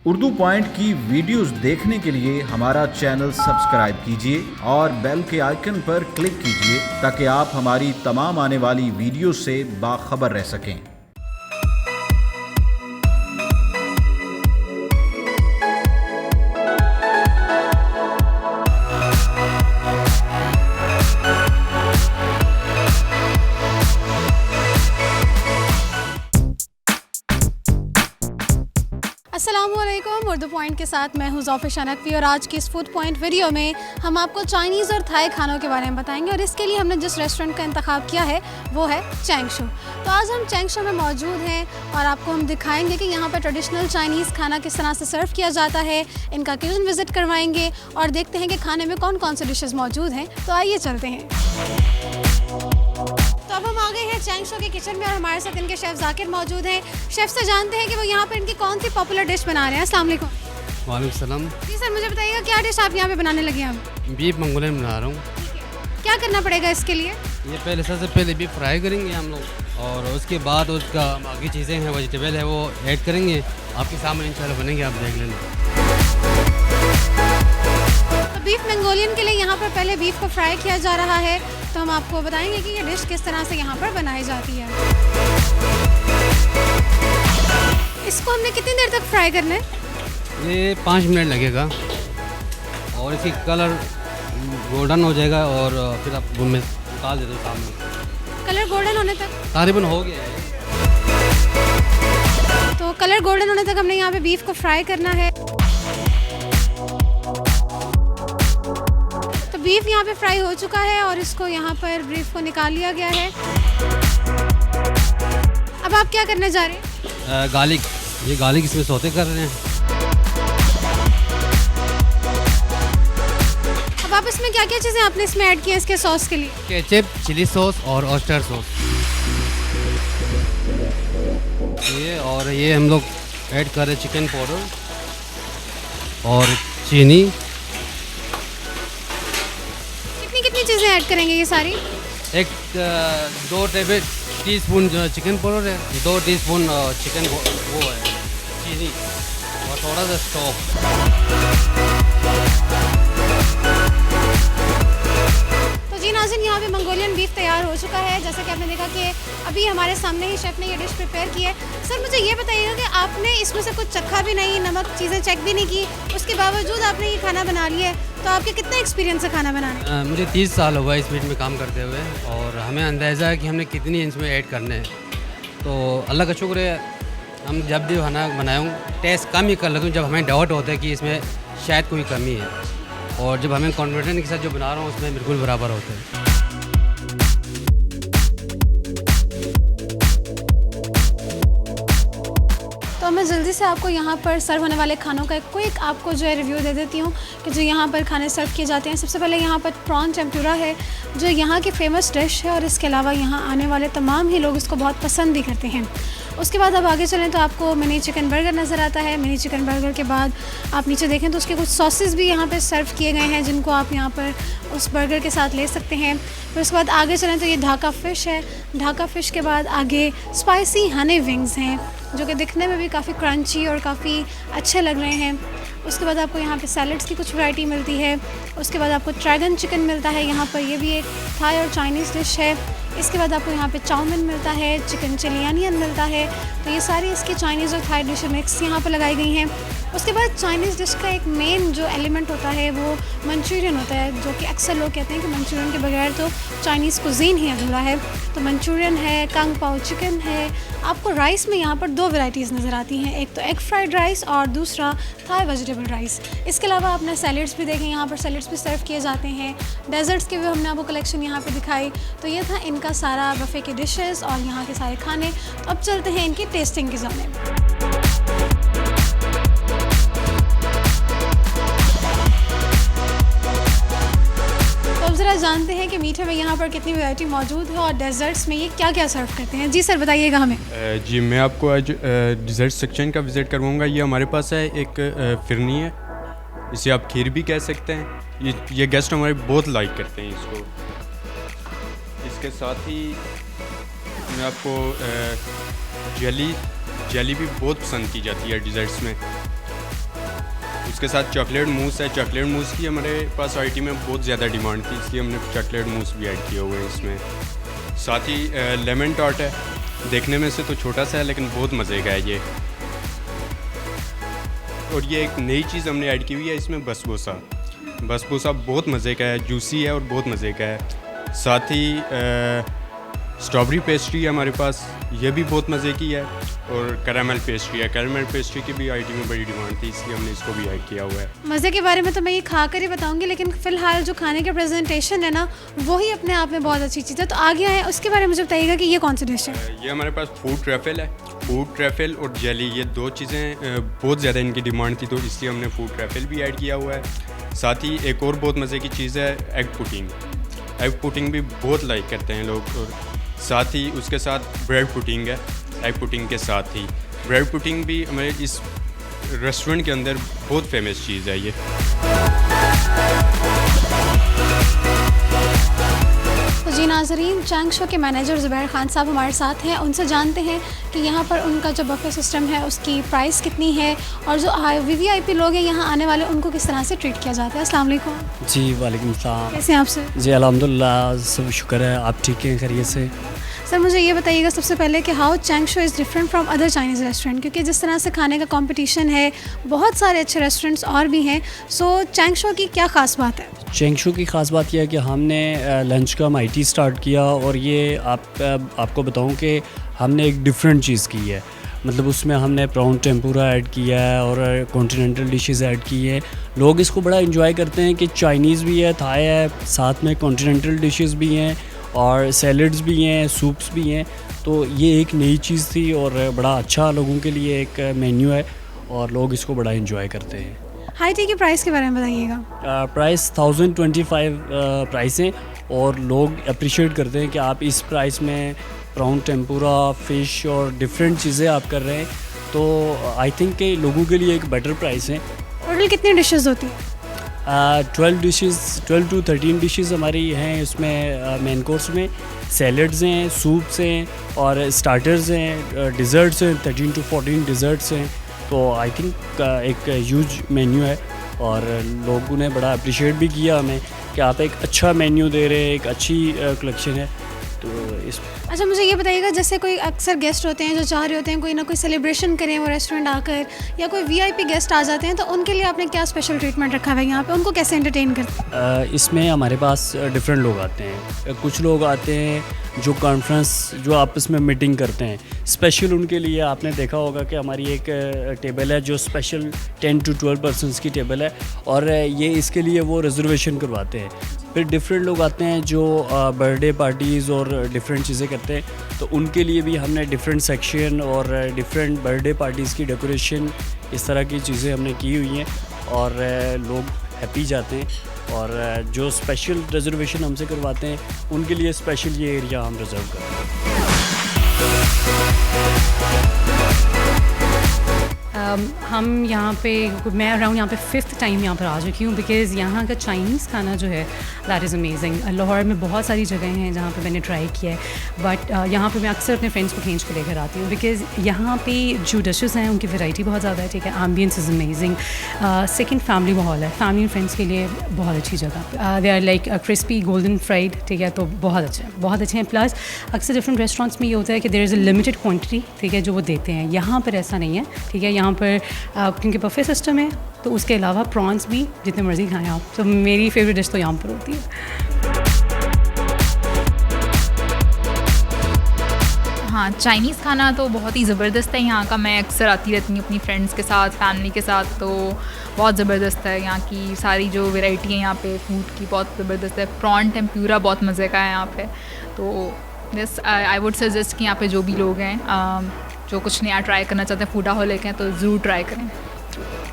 Urdu point की videos देखने के लिए हमारा चैनल सब्सक्राइब कीजिए और बेल के आइकन पर क्लिक कीजिए ताकि आप हमारी तमाम आने वाली वीडियो से बाखबर रह सकें। अस्सलामुअलैकुम। उर्दू पॉइंट के साथ मैं हूँ ज़ौफ़िशा नकवी और आज की इस फूड पॉइंट वीडियो में हम आपको चाइनीज़ और थाई खानों के बारे में बताएंगे और इसके लिए हमने जिस रेस्टोरेंट का इंतखाब किया है वो है चैंगशू। तो आज हम चैंगशू में मौजूद हैं और आपको हम दिखाएंगे कि यहाँ पर ट्रेडिशनल चाइनीज़ खाना किस तरह से सर्व किया जाता है, इनका किचन विज़िट करवाएंगे और देखते हैं कि खाने में कौन कौन से डिशेज़ मौजूद हैं। तो आइए चलते हैं। तो अब हम आ गए हैं चैंगशू के किचन में और हमारे साथ इनके शेफ़ जाकिर मौजूद हैं। शेफ़ से जानते हैं कि वो यहाँ पर इनकी कौन सी पॉपुलर डिश बना रहे हैं। अस्सलाम वालेकुम। वालेकुम सलाम। जी सर, मुझे बताइएगा क्या डिश आप यहाँ पे बनाने लगे हैं? अब बीफ मंगोलियन बना रहा हूँ। क्या करना पड़ेगा इसके लिए? ये पहले सबसे पहले बीफ फ्राई करेंगे हम लोग और उसके बाद उसका बाकी चीज़ें हैं, वेजिटेबल है, वो ऐड करेंगे। आपके सामने इंशाल्लाह बनेंगे, आप देख लेना। तो बीफ मंगोलियन के लिए यहाँ पर पहले बीफ को फ्राई किया जा रहा है, तो हम आपको बताएंगे कि ये डिश किस तरह से यहाँ पर बनाई जाती है। इसको हमने कितनी देर तक फ्राई करना है? ये 5 मिनट लगेगा और इसकी कलर गोल्डन हो जाएगा और फिर आप में निकाल देते हो सामने। कलर गोल्डन होने तक? तकरीबन हो गया है। तो कलर गोल्डन होने तक हमने यहाँ पे बीफ को फ्राई करना है। तो बीफ यहाँ पे फ्राई हो चुका है और इसको यहाँ पर बीफ को निकाल लिया गया है। अब आप क्या करने जा रहे हैं? गार्लिक, ये गार्लिक इसमें सौते कर रहे हैं। अब आप इसमें क्या क्या चीज़ें आपने इसमें ऐड की है इसके सॉस के लिए? केचप, चिली सॉस और ऑयस्टर सॉस ये, और ये हम लोग ऐड कर रहे हैं चिकन पाउडर और चीनी। कितनी कितनी चीज़ें ऐड करेंगे ये सारी? 2 टेबल टीस्पून चिकन पाउडर है, 2 टीस्पून चिकन वो है चीनी और थोड़ा सा सौंफ। जी नाज़रीन, यहाँ पे मंगोलियन बीफ तैयार हो चुका है। जैसा कि आपने देखा कि अभी हमारे सामने ही शेफ़ ने ये डिश प्रिपेयर की है। सर मुझे ये बताइएगा कि आपने इसमें से कुछ चखा भी नहीं, नमक चीज़ें चेक भी नहीं की, उसके बावजूद आपने ये खाना बना लिया है, तो आपके कितना एक्सपीरियंस है खाना बनाने? मुझे 30 साल हुआ इस फील्ड में काम करते हुए और हमें अंदाज़ा है कि हमने कितनी इसमें ऐड करने हैं। तो अल्लाह का शुक्र है, हम जब भी खाना बनाऊँ टेस्ट कम ही कर लेते हूँ जब हमें डाउट होता है कि इसमें शायद कोई कमी है, और जब हमें कॉन्फिडेंस के साथ जो बना रहा हूँ उसमें बिल्कुल बराबर होता है। तो मैं जल्दी से आपको यहाँ पर सर्व होने वाले खानों का एक क्विक आपको जो है रिव्यू दे देती हूँ कि जो यहाँ पर खाने सर्व किए जाते हैं। सबसे पहले यहाँ पर प्रॉन टेम्पुरा है जो यहाँ की फ़ेमस डिश है और इसके अलावा यहाँ आने वाले तमाम ही लोग इसको बहुत पसंद भी करते हैं। उसके बाद अब आगे चलें तो आपको मिनी चिकन बर्गर नज़र आता है। मिनी चिकन बर्गर के बाद आप नीचे देखें तो उसके कुछ सॉसेस भी यहाँ पर सर्व किए गए हैं जिनको आप यहाँ पर उस बर्गर के साथ ले सकते हैं। फिर उसके बाद आगे चलें तो ये ढाका फ़िश है। ढाका फ़िश के बाद आगे स्पाइसी हनी विंग्स हैं जो कि दिखने में भी काफ़ी क्रंची और काफ़ी अच्छे लग रहे हैं। उसके बाद आपको यहाँ पे सैलड्स की कुछ वैरायटी मिलती है। उसके बाद आपको ड्रैगन चिकन मिलता है यहाँ पर, ये भी एक थाई और चाइनीज़ डिश है। इसके बाद आपको यहाँ पे चाउमिन मिलता है, चिकन चिली अनियन मिलता है। तो ये सारी इसकी चाइनीज़ और थाई डिश मिक्स यहाँ पर लगाई गई हैं। उसके बाद चाइनीज़ डिश का एक मेन जो एलिमेंट होता है वो मंचूरियन होता है, जो कि अक्सर लोग कहते हैं कि मंचूरियन के बगैर तो चाइनीज़ कुज़ीन ही अधूरा है। तो मंचूरियन है, कांग पाओ चिकन है। आपको राइस में यहाँ पर 2 वैरायटीज़ नज़र आती हैं, एक तो एग फ्राइड राइस और दूसरा थाई वेजिटेबल राइस। इसके अलावा आपने सैलड्स भी देखें, यहाँ पर सैलड्स भी सर्व किए जाते हैं। डेजर्ट्स के भी हमने आपको कलेक्शन यहाँ पे दिखाई। तो ये था इनका सारा बफ़े के डिशेस और यहाँ के सारे खाने। तो अब चलते हैं इनकी टेस्टिंग की जानिब। ज़रा जानते हैं कि मीठे में यहाँ पर कितनी वैरायटी मौजूद है और डेजर्ट्स में ये क्या क्या सर्व करते हैं। जी सर बताइएगा हमें। जी मैं आपको आज डिज़र्ट सेक्शन का विज़िट करवाऊँगा। ये हमारे पास है एक फिरनी है, इसे आप खीर भी कह सकते हैं। ये गेस्ट हमारे बहुत लाइक करते हैं इसको। इसके साथ ही मैं आपको जेली भी बहुत पसंद की जाती है डिज़र्ट्स में। उसके साथ चॉकलेट मूस है। चॉकलेट मूस की हमारे पास आइटम में बहुत ज़्यादा डिमांड थी, इसलिए हमने चॉकलेट मूस भी ऐड किए हुए हैं इसमें। साथ ही लेमन टॉर्ट है, देखने में से तो छोटा सा है लेकिन बहुत मज़े का है ये। और ये एक नई चीज़ हमने ऐड की हुई है इसमें, बसबोसा। बसबोसा बहुत मज़े का है, जूसी है और बहुत मज़े का है। साथ ही स्ट्रॉबेरी पेस्ट्री है हमारे पास, ये भी बहुत मज़े की है। और कैरामल पेस्ट्री है, कैरामल पेस्ट्री की भी आइटम में बड़ी डिमांड थी, इसलिए हमने इसको भी ऐड किया हुआ है। मज़े के बारे में तो मैं ये खा कर ही बताऊंगी, लेकिन फ़िलहाल जो खाने का प्रेजेंटेशन है ना, वही अपने आप में बहुत अच्छी चीज़ है। तो आगे आए उसके बारे में मुझे बताइएगा कि ये कौन सी डिश है। ये हमारे पास फूड ट्रैफल है। फूड ट्रैफल और जेली, ये दो चीज़ें बहुत ज़्यादा इनकी डिमांड थी, तो इसलिए हमने फूड ट्रैफल भी ऐड किया हुआ है। साथ ही एक और बहुत मज़े की चीज़ है एग पुडिंग। एग पुडिंग भी बहुत लाइक करते हैं लोग। और साथ ही उसके साथ ब्रेड पुडिंग है। एग पुडिंग के साथ ही ब्रेड पुडिंग भी हमारे इस रेस्टोरेंट के अंदर बहुत फेमस चीज़ है ये। तो जी नाज़रीन, चैंग शो के मैनेजर ज़ुबैर खान साहब हमारे साथ हैं। उनसे जानते हैं कि यहाँ पर उनका जो बफे सिस्टम है उसकी प्राइस कितनी है, और जो VVIP लोग हैं यहाँ आने वाले उनको किस तरह से ट्रीट किया जाता है। अस्सलाम वालेकुम। जी वालेकुम सलाम। कैसे हैं आप सर? जी अल्हम्दुलिल्लाह, सब शुक्र है, आप ठीक हैं, खैरियत से? सर मुझे ये बताइएगा सबसे पहले कि how Chang Show is different from other Chinese restaurant, क्योंकि जिस तरह से खाने का कंपटीशन है, बहुत सारे अच्छे रेस्टोरेंट्स और भी हैं। सो चैंग शो की क्या ख़ास बात है? चैंग शो की ख़ास बात यह है कि हमने लंच का MIT स्टार्ट किया, और ये आपको बताऊं कि हमने एक डिफरेंट चीज़ की है। मतलब उसमें हमने प्रॉन टेम्पुरा ऐड किया है और कॉन्टिनेंटल डिशेस ऐड की है। लोग इसको बड़ा इंजॉय करते हैं कि चाइनीज़ भी है, थाई है, साथ में कॉन्टिनेंटल डिशेस भी हैं और सैलड्स भी हैं, सूप्स भी हैं। तो ये एक नई चीज़ थी और बड़ा अच्छा लोगों के लिए एक मेन्यू है, और लोग इसको बड़ा इंजॉय करते हैं। हाई टी की प्राइस के बारे में बताइएगा। प्राइस 1025 प्राइस है, और लोग अप्रिशिएट करते हैं कि आप इस प्राइस में प्रॉन टेम्पुरा, फ़िश और डिफरेंट चीज़ें आप कर रहे हैं। तो आई थिंक कि लोगों के लिए एक बेटर प्राइस है। टोटल कितनी डिशेस होती हैं? 12 to 13 डिशेस हमारी हैं इसमें। मेन कोर्स में सैलड्स हैं, सूप्स हैं और स्टार्टर्स हैं, डिज़र्ट्स हैं, 13 to 14 डिज़र्ट्स हैं। तो आई थिंक एक ह्यूज मेन्यू है, और लोगों ने बड़ा अप्रिशिएट भी किया हमें कि आप एक अच्छा मेन्यू दे रहे हैं, एक अच्छी कलेक्शन है। तो इस अच्छा मुझे ये बताइएगा, जैसे कोई अक्सर गेस्ट होते हैं जो चाह रहे होते हैं कोई ना कोई सेलिब्रेशन करें वो रेस्टोरेंट आकर, या कोई VIP गेस्ट आ जाते हैं, तो उनके लिए आपने क्या स्पेशल ट्रीटमेंट रखा है यहाँ पे? उनको कैसे एंटरटेन करते हैं? इसमें हमारे पास डिफरेंट लोग आते हैं। कुछ लोग आते हैं जो कॉन्फ्रेंस, जो आपस में मीटिंग करते हैं, स्पेशल उनके लिए आपने देखा होगा कि हमारी एक टेबल है जो स्पेशल 10 to 12 पर्सनस की टेबल है, और ये इसके लिए वो रिजर्वेशन करवाते हैं। फिर डिफरेंट लोग आते हैं जो बर्थडे पार्टीज़ और डिफरेंट चीज़ें करते हैं, तो उनके लिए भी हमने डिफरेंट सेक्शन और डिफरेंट बर्थडे पार्टीज़ की डेकोरेशन, इस तरह की चीज़ें हमने की हुई हैं, और लोग हैप्पी जाते हैं। और जो स्पेशल रिजर्वेशन हमसे करवाते हैं उनके लिए स्पेशल ये एरिया हम रिज़र्व करते हैं। हम यहाँ पे, मैं अराउंड यहाँ पे 5th टाइम यहाँ पर आ चुकी हूँ, बिकॉज़ यहाँ का चाइनीज़ खाना जो है दैट इज़ अमेजिंग। लाहौर में बहुत सारी जगह हैं जहाँ पे मैंने ट्राई किया है, बट यहाँ पे मैं अक्सर अपने फ्रेंड्स को खींच के लेकर आती हूँ, बिकॉज़ यहाँ पे जो डिशेस हैं उनकी वैरायटी बहुत ज़्यादा है, ठीक है। Ambience is amazing. Second family माहौल है, फैमिली एंड फ्रेंड्स के लिए बहुत अच्छी जगह। They are like crispy golden fried, ठीक है, तो बहुत अच्छे हैं। प्लस अक्सर डिफरेंट रेस्टोरेंट्स में ये होता है कि there is a limited quantity, ठीक है, जो वो देते हैं। यहाँ पर ऐसा नहीं है, ठीक है। यहाँ पर क्योंकि बफे सिस्टम है, तो उसके अलावा प्रॉन्स भी जितने मर्ज़ी खाएं आप। तो मेरी फेवरेट डिश तो यहाँ पर होती है। हाँ, चाइनीज़ खाना तो बहुत ही ज़बरदस्त है यहाँ का। मैं अक्सर आती रहती हूँ अपनी फ्रेंड्स के साथ, फैमिली के साथ, तो बहुत ज़बरदस्त है। यहाँ की सारी जो वैरायटी है यहाँ पे फूड की बहुत ज़बरदस्त है। प्रॉन टेम्पुरा बहुत मज़े का है यहाँ पे। तो दिस आई वुड सजेस्ट कि यहाँ पे जो भी लोग हैं जो कुछ नया ट्राई करना चाहते हैं, फूडाहोलिक हैं, तो ज़रूर ट्राई करें।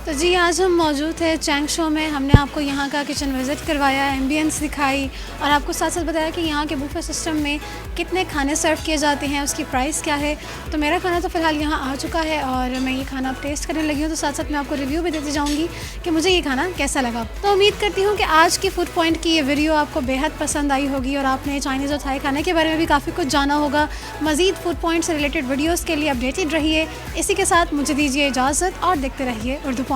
तो जी आज हम मौजूद थे चैंग शो में। हमने आपको यहाँ का किचन विज़िट करवाया, एम्बियंस दिखाई, और आपको साथ साथ बताया कि यहाँ के बुफे सिस्टम में कितने खाने सर्व किए जाते हैं, उसकी प्राइस क्या है। तो मेरा खाना तो फ़िलहाल यहाँ आ चुका है और मैं ये खाना अब टेस्ट करने लगी हूँ, तो साथ साथ मैं आपको रिव्यू भी देती जाऊँगी कि मुझे ये खाना कैसा लगा। तो उम्मीद करती हूँ कि आज की फूड पॉइंट की ये वीडियो आपको बेहद पसंद आई होगी और आपने चाइनीज़ और थाई खाने के बारे में भी काफ़ी कुछ जाना होगा। मज़ीद फूड पॉइंट से रिलेटेड वीडियोज़ के लिए अपडेटेड रहिए। इसी के साथ मुझे दीजिए इजाज़त और देखते रहिए उर्दू पॉइंट।